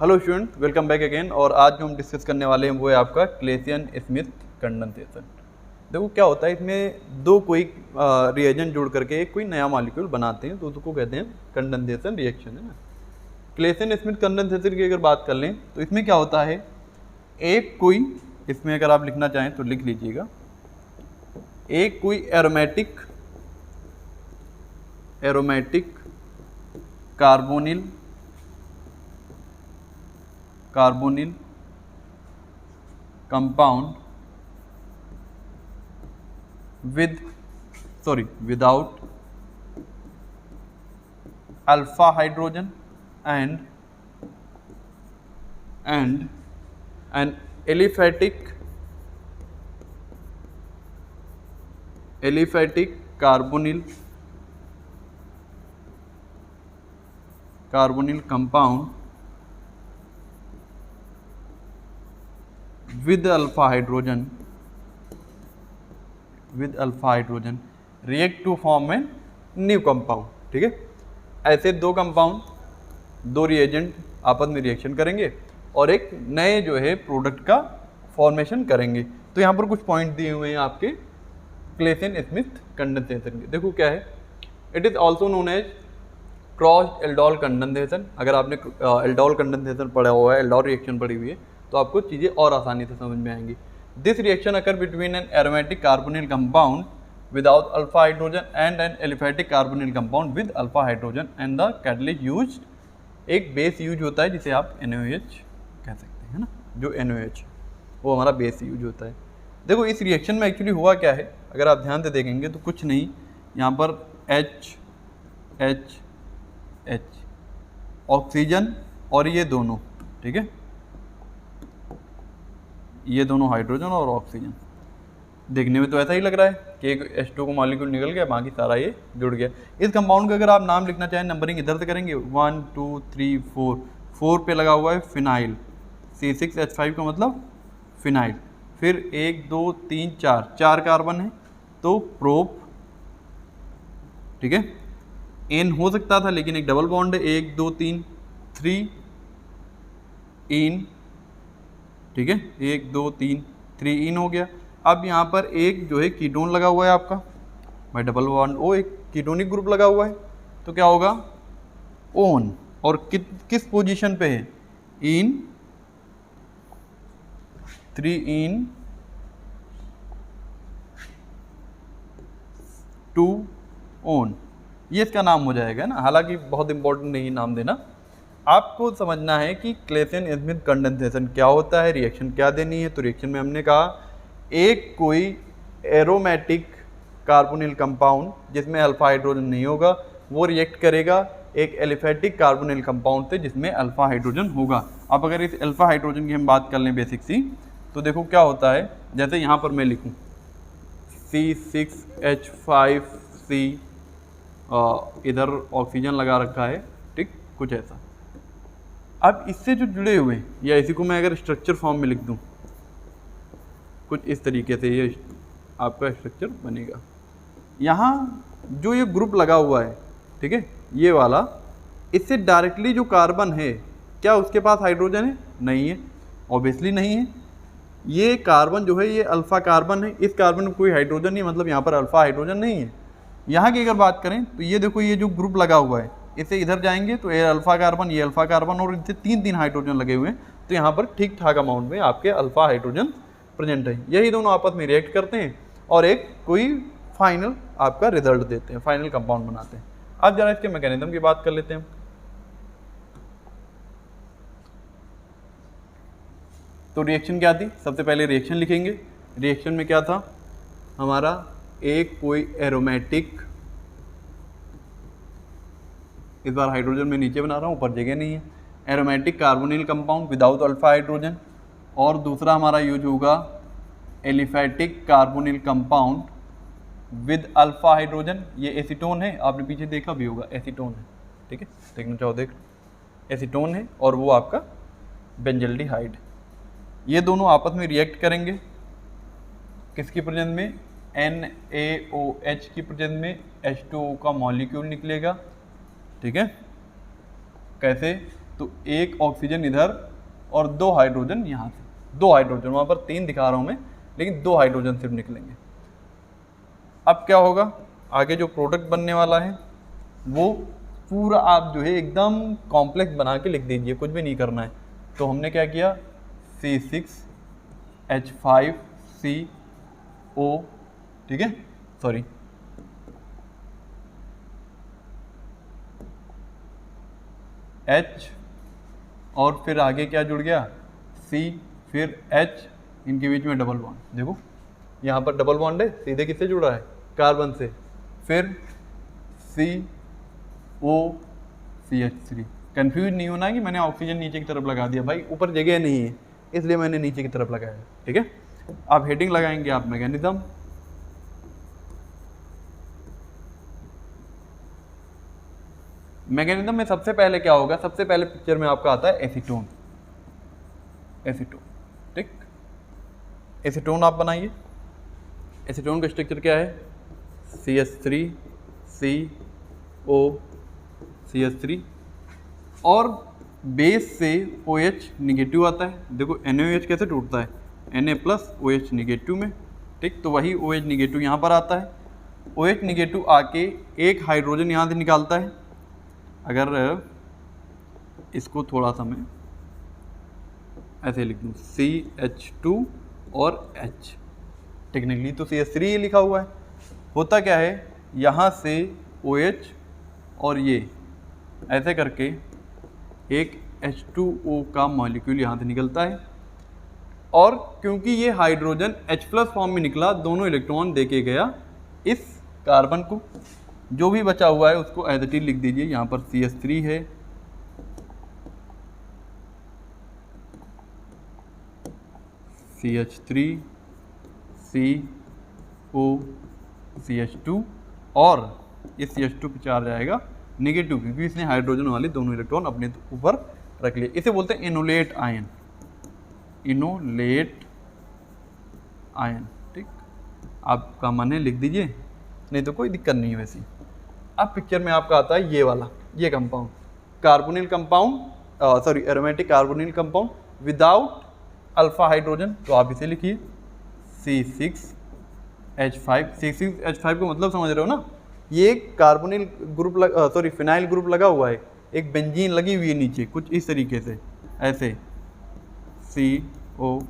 Hello student, welcome back again. और आज जो हम डिस्कस करने वाले हैं वो है आपका क्लेसियन स्मिथ कंडेंसेशन। देखो क्या होता है, इसमें दो कोई रिएजेंट जोड़ करके एक कोई नया मॉलिक्यूल बनाते हैं तो उसको कहते हैं कंडेंसेशन रिएक्शन, है ना। क्लेसियन स्मिथ कंडेंसेशन की अगर बात कर लें तो इसमें क्या होता है, एक कोई, इसमें अगर आप लिखना चाहें तो लिख लीजिएगा, एक कोई aromatic carbonyl compound without alpha hydrogen and an aliphatic carbonyl compound with alpha hydrogen react to form a new compound। ठीक है, ऐसे दो कंपाउंड, दो रिएजेंट आपस में रिएक्शन करेंगे और एक नए जो है प्रोडक्ट का फॉर्मेशन करेंगे। तो यहाँ पर कुछ पॉइंट दिए हुए हैं आपके क्लेसियन स्मिथ कंडेंसेशन के। देखो क्या है, it is also known as crossed aldol condensation. अगर आपने एल्डोल कंडेंसेशन पढ़ा हुआ है, एल्डोल रिएक्शन पढ़ी हुई है, तो आपको चीज़ें और आसानी से समझ में आएंगी। This reaction occur between an aromatic carbonyl compound without alpha hydrogen and an aliphatic carbonyl compound with alpha hydrogen and the catalyst used. एक बेस यूज होता है जिसे आप NaOH कह सकते हैं ना, जो NaOH वो हमारा बेस यूज होता है। देखो इस रिएक्शन में एक्चुअली हुआ क्या है, अगर आप ध्यान से देखेंगे तो कुछ नहीं, यहाँ पर H ऑक्सीजन और ये दोनों, ठीक है, ये दोनों हाइड्रोजन और ऑक्सीजन। देखने में तो ऐसा ही लग रहा है कि एक H2 को मॉलिक्यूल निकल गया, बाकी सारा ये जुड़ गया। इस कंपाउंड का अगर आप नाम लिखना चाहें, नंबरिंग इधर से करेंगे, 1 2 3 4, 4 पे लगा हुआ है फिनाइल, C6H5 का मतलब फिनाइल। फिर 1 2 3 4 कार्बन है तो प्रोप, ठीक है, एन हो सकता था लेकिन एक डबल बॉन्ड है, 1 2 3 3 इन, ठीक है, 1 2 3 3 इन हो गया। अब यहाँ पर एक जो है कीटोन लगा हुआ है आपका, भाई डबल बॉन्ड ओ, एक कीटोनिक ग्रुप लगा हुआ है, तो क्या होगा ओन। और किस पोजीशन पे है, इन 3 इन 2 ओन, ये इसका नाम हो जाएगा ना। हालांकि बहुत इंपॉर्टेंट नहीं नाम देना, आपको समझना है कि क्लेसियन स्मिथ कंडेंसेशन क्या होता है, रिएक्शन क्या देनी है। तो रिएक्शन में हमने कहा एक कोई एरोमेटिक कार्बोनिल कंपाउंड जिसमें अल्फा हाइड्रोजन नहीं होगा, वो रिएक्ट करेगा एक एलिफेटिक कार्बोनिल कंपाउंड से जिसमें अल्फा हाइड्रोजन होगा। अब अगर इस अल्फा हाइड्रोजन की हम बात कर लें बेसिक सी, तो देखो क्या होता है, जैसे यहाँ पर मैं लिखूँ C6H5C, इधर ऑक्सीजन लगा रखा है, ठीक, कुछ ऐसा। अब इससे जो जुड़े हुए, या इसी को मैं अगर स्ट्रक्चर फॉर्म में लिख दूं, कुछ इस तरीके से ये आपका स्ट्रक्चर बनेगा। यहाँ जो ये ग्रुप लगा हुआ है, ठीक है, ये वाला, इससे डायरेक्टली जो कार्बन है, क्या उसके पास हाइड्रोजन है? नहीं है, ऑब्वियसली नहीं है। ये कार्बन जो है ये अल्फा कार्बन है, इस कार्बन में कोई हाइड्रोजन नहीं, मतलब यहाँ पर अल्फा हाइड्रोजन नहीं है। यहाँ की अगर बात करें तो ये देखो, ये जो ग्रुप लगा हुआ है, इससे इधर जाएंगे तो ये अल्फा कार्बन और इनसे 3 हाइड्रोजन लगे हुए हैं, तो यहाँ पर ठीक ठाक अमाउंट में आपके अल्फा हाइड्रोजन प्रेजेंट है। यही दोनों आपस में रिएक्ट करते हैं और एक कोई फाइनल आपका रिजल्ट देते हैं, फाइनल कंपाउंड बनाते हैं। अब जरा इसके मैकेनिज्म की बात कर लेते हैं। तो रिएक्शन क्या थी, सबसे पहले रिएक्शन लिखेंगे। रिएक्शन में क्या था हमारा, एक कोई एरोमेटिक, इस बार हाइड्रोजन में नीचे बना रहा हूँ, ऊपर जगह नहीं है, aromatic carbonyl compound without alpha hydrogen, और दूसरा हमारा यूज होगा aliphatic carbonyl compound with alpha hydrogen. ये एसीटोन है, आपने पीछे देखा भी होगा, एसीटोन है, ठीक है, देखना चाहो देख, एसीटोन है, और वो आपका बेंजल्डिहाइड। ये दोनों आपस में रिएक्ट करेंगे, किसकी प्रेजेंस में, NaOH की प्रेजेंस में H2O का मॉलिक्यूल निकलेगा, ठीक है। कैसे, तो एक ऑक्सीजन इधर और 2 हाइड्रोजन यहाँ से, 2 हाइड्रोजन, वहाँ पर 3 दिखा रहा हूँ मैं, लेकिन 2 हाइड्रोजन सिर्फ निकलेंगे। अब क्या होगा, आगे जो प्रोडक्ट बनने वाला है वो पूरा आप जो है एकदम कॉम्प्लेक्स बना के लिख दीजिए, कुछ भी नहीं करना है। तो हमने क्या किया, C6H5CO, ठीक है, सॉरी H, और फिर आगे क्या जुड़ गया, C, फिर H, इनके बीच में डबल बॉन्ड, देखो यहाँ पर डबल बॉन्ड है, सीधे किससे जुड़ा है, कार्बन से, फिर COCH3। कंफ्यूज नहीं होना कि मैंने ऑक्सीजन नीचे की तरफ लगा दिया, भाई ऊपर जगह नहीं है इसलिए मैंने नीचे की तरफ लगाया, ठीक है। आप हेडिंग लगाएंगे आप मैकेनिज्म, मैकेनिज्म में सबसे पहले क्या होगा, सबसे पहले पिक्चर में आपका आता है एसीटोन, एसीटोन, ठीक। एसीटोन आप बनाइए, एसीटोन का स्ट्रक्चर क्या है, CH3CO और बेस से OH निगेटिव आता है, देखो NaOH कैसे टूटता है, Na+OH निगेटिव में, ठीक। तो वही OH निगेटिव यहाँ पर आता है, OH निगेटिव आके एक हाइड्रोजन यहाँ से निकालता है। अगर इसको थोड़ा सा मैं ऐसे लिख दूँ, CH2 और H, टेक्निकली तो CH3 लिखा हुआ है, होता क्या है, यहाँ से OH और ये ऐसे करके एक H2O का मॉलिक्यूल यहाँ से निकलता है, और क्योंकि ये हाइड्रोजन H+ फॉर्म में निकला, दोनों इलेक्ट्रॉन देके गया इस कार्बन को, जो भी बचा हुआ है उसको एज इट इज लिख दीजिए, यहाँ पर CH3 है, CH3, CO, CH2, और इस CH2 पे चार्ज आएगा नेगेटिव, क्योंकि इसने हाइड्रोजन वाले दोनों इलेक्ट्रॉन अपने ऊपर रख लिए। इसे बोलते हैं इनोलेट आयन, इनोलेट आयन, ठीक। आपका मन है लिख दीजिए, नहीं तो कोई दिक्कत नहीं है वैसी। अब पिक्चर में आपका आता है ये वाला, ये compound, carbonyl compound, sorry aromatic carbonyl compound without alpha hydrogen, तो आप इसे लिखिए C6H5। C6H5 का मतलब समझ रहे हो ना, ये एक carbonyl group sorry phenyl group लगा हुआ है, एक बेंजीन लगी हुई है नीचे, कुछ इस तरीके से, ऐसे COH,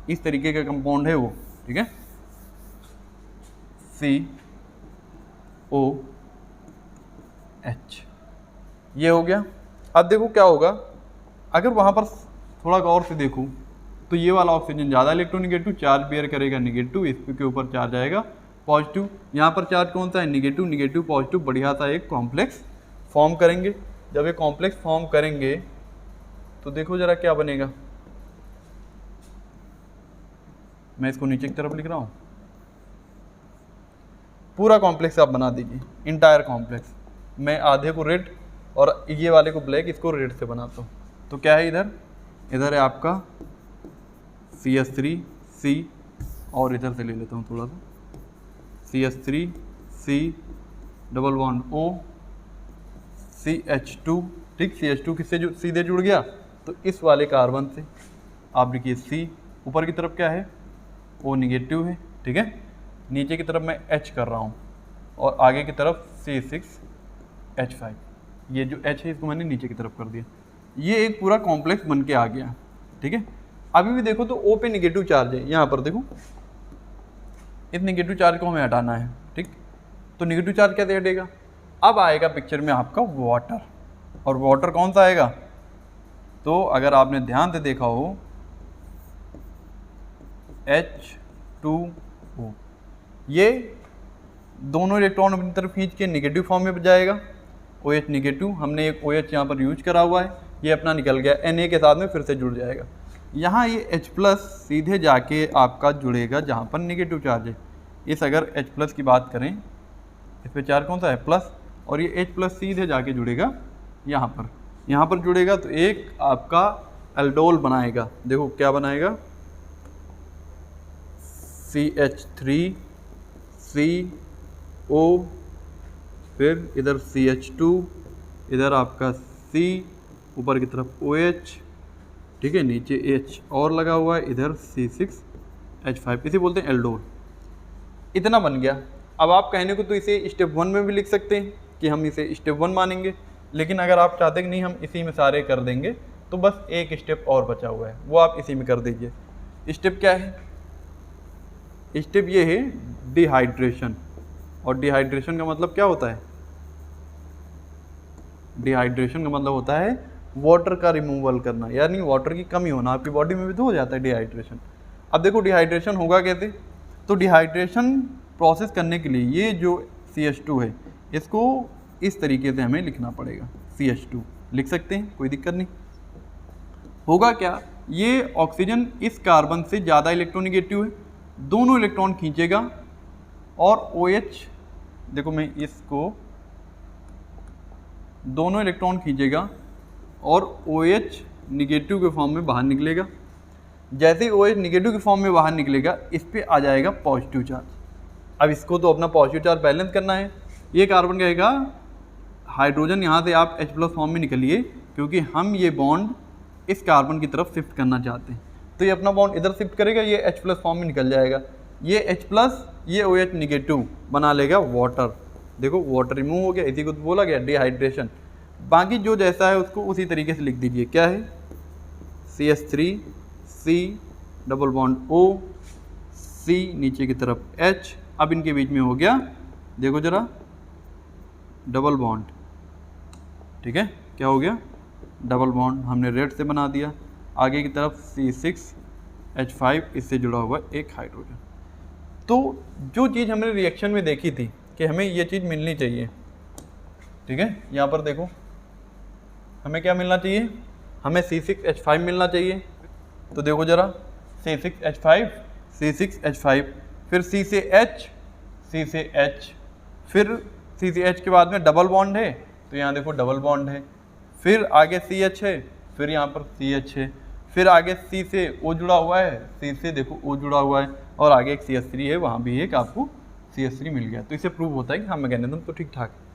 इस तरीके का कंपाउंड है वो, ठीक है, COH, ये हो गया। अब देखो क्या होगा, अगर वहाँ पर थोड़ा गौर से देखूँ तो ये वाला ऑक्सीजन ज़्यादा इलेक्ट्रोनिगेटिव चार्ज बेयर करेगा, निगेटिव, इस के ऊपर चार्ज आएगा पॉजिटिव, यहाँ पर चार्ज कौन सा है, निगेटिव, निगेटिव पॉजिटिव, बढ़िया सा एक कॉम्प्लेक्स फॉर्म करेंगे। जब ये कॉम्प्लेक्स फॉर्म करेंगे तो देखो जरा क्या बनेगा, मैं इसको नीचे की तरफ लिख रहा हूँ, पूरा कॉम्प्लेक्स आप बना दीजिए, इंटायर कॉम्प्लेक्स। मैं आधे को रेड और ये वाले को ब्लैक, इसको रेड से बनाता हूँ। तो क्या है इधर, इधर है आपका CH3C, और इधर से ले लेता हूँ थोड़ा सा, CH3C double bond O, CH2, ठीक। CH2 किससे सीधे जुड़ गया, तो इस वाले कार्बन से आप लिखिए C, ऊपर की तरफ क्या है, O निगेटिव है, ठीक है, नीचे की तरफ मैं H कर रहा हूँ, और आगे की तरफ C6H5, ये जो H है इसको मैंने नीचे की तरफ कर दिया, ये एक पूरा कॉम्प्लेक्स बन के आ गया, ठीक है। अभी भी देखो तो O पे निगेटिव चार्ज है, यहाँ पर देखो, इस निगेटिव चार्ज को हमें हटाना है, ठीक। तो निगेटिव चार्ज कैसे हटेगा, अब आएगा पिक्चर में आपका वाटर, और वाटर कौन सा आएगा, तो अगर आपने ध्यान से देखा हो H2O, ये दोनों इलेक्ट्रॉन अपनी तरफ खींच के निगेटिव फॉर्म में जाएगा, OH निगेटिव, हमने एक OH यहाँ पर यूज करा हुआ है, ये अपना निकल गया, Na के साथ में फिर से जुड़ जाएगा। यहाँ ये H+ सीधे जाके आपका जुड़ेगा जहाँ पर निगेटिव चार्ज है। इस अगर H+ की बात करें, इस पे चार्ज कौन सा है, प्लस, और ये H+ सीधे जाके जुड़ेगा यहाँ पर जुड़ेगा, तो एक आपका एल्डोल बनाएगा। देखो क्या बनाएगा, CH3CO, फिर इधर CH2, इधर आपका CO, ऊपर की तरफ OH, ठीक है, नीचे H और लगा हुआ है, इधर C6H5, इसे बोलते हैं एल्डोल। इतना बन गया। अब आप कहने को तो इसे स्टेप 1 में भी लिख सकते हैं कि हम इसे स्टेप 1 मानेंगे, लेकिन अगर आप चाहते हैं कि नहीं हम इसी में सारे कर देंगे, तो बस एक स्टेप और बचा हुआ है, वो आप इसी में कर दीजिए। स्टेप क्या है? स्टेप ये है डिहाइड्रेशन। और डिहाइड्रेशन का मतलब क्या होता है? डिहाइड्रेशन का मतलब होता है वाटर का रिमूवल करना, यानी वाटर की कमी होना। आपकी बॉडी में भी तो हो जाता है डिहाइड्रेशन। अब देखो डिहाइड्रेशन होगा कैसे? तो डिहाइड्रेशन प्रोसेस करने के लिए ये जो CH2 है, इसको इस तरीके से हमें लिखना पड़ेगा। CH2 लिख सकते हैं, कोई दिक्कत नहीं। होगा क्या? ये ऑक्सीजन इस कार्बन से ज़्यादा इलेक्ट्रोनिगेटिव है, दोनों इलेक्ट्रॉन खींचेगा और OH, देखो मैं इसको, दोनों इलेक्ट्रॉन खींचेगा और OH निगेटिव के फॉर्म में बाहर निकलेगा। जैसे ही OH निगेटिव के फॉर्म में बाहर निकलेगा, इस पे आ जाएगा पॉजिटिव चार्ज। अब इसको तो अपना पॉजिटिव चार्ज बैलेंस करना है। ये कार्बन कहेगा हाइड्रोजन यहाँ से आप H+ फॉर्म में निकलिए, क्योंकि हम ये बॉन्ड इस कार्बन की तरफ शिफ्ट करना चाहते हैं। तो ये अपना बॉन्ड इधर शिफ्ट करेगा, ये H+ फॉर्म में निकल जाएगा। ये H+, ये OH निगेटिव बना लेगा वाटर। देखो वाटर रिमूव हो गया, इसी को तो बोला गया डिहाइड्रेशन। बाकी जो जैसा है उसको उसी तरीके से लिख दीजिए। क्या है? CH3, C double bond O, C नीचे की तरफ H। अब इनके बीच में हो गया, देखो जरा, डबल बॉन्ड। ठीक है, क्या हो गया? डबल बॉन्ड हमने रेड से बना दिया। आगे की तरफ C6H5, इससे जुड़ा हुआ एक हाइड्रोजन। तो जो चीज़ हमने रिएक्शन में देखी थी कि हमें ये चीज़ मिलनी चाहिए, ठीक है, यहाँ पर देखो हमें क्या मिलना चाहिए? हमें C6H5 मिलना चाहिए। तो देखो जरा, C6H5, C6H5, फिर C से H, C से H, फिर C से H के बाद में डबल बॉन्ड है, तो यहाँ देखो डबल बॉन्ड है। फिर आगे CH है, फिर यहाँ पर CH है, फिर आगे C से O जुड़ा हुआ है, C से देखो O जुड़ा हुआ है, और आगे एक CH3 है, वहाँ भी एक आपको CH3 मिल गया। तो इससे प्रूव होता है कि हाँ मैकेनिज्म तो ठीक ठाक है।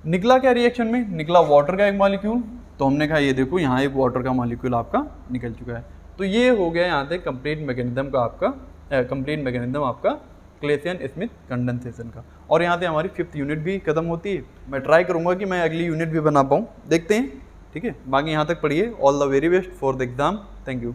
निकला क्या रिएक्शन में? निकला वाटर का एक मॉलिक्यूल। तो हमने कहा ये देखो यहाँ एक वाटर का मॉलिक्यूल आपका निकल चुका है। तो ये हो गया यहाँ से कंप्लीट मैकेनिज्म का आपका, कंप्लीट मैकेनिज्म आपका क्लेसियन स्मिथ कंडेंसेशन का। और यहाँ से हमारी 5th यूनिट भी खत्म होती है। मैं ट्राई करूँगा कि मैं अगली यूनिट भी बना पाऊँ, देखते हैं। ठीक है, बाकी यहाँ तक पढ़िए। All the very best for the exam. Thank you.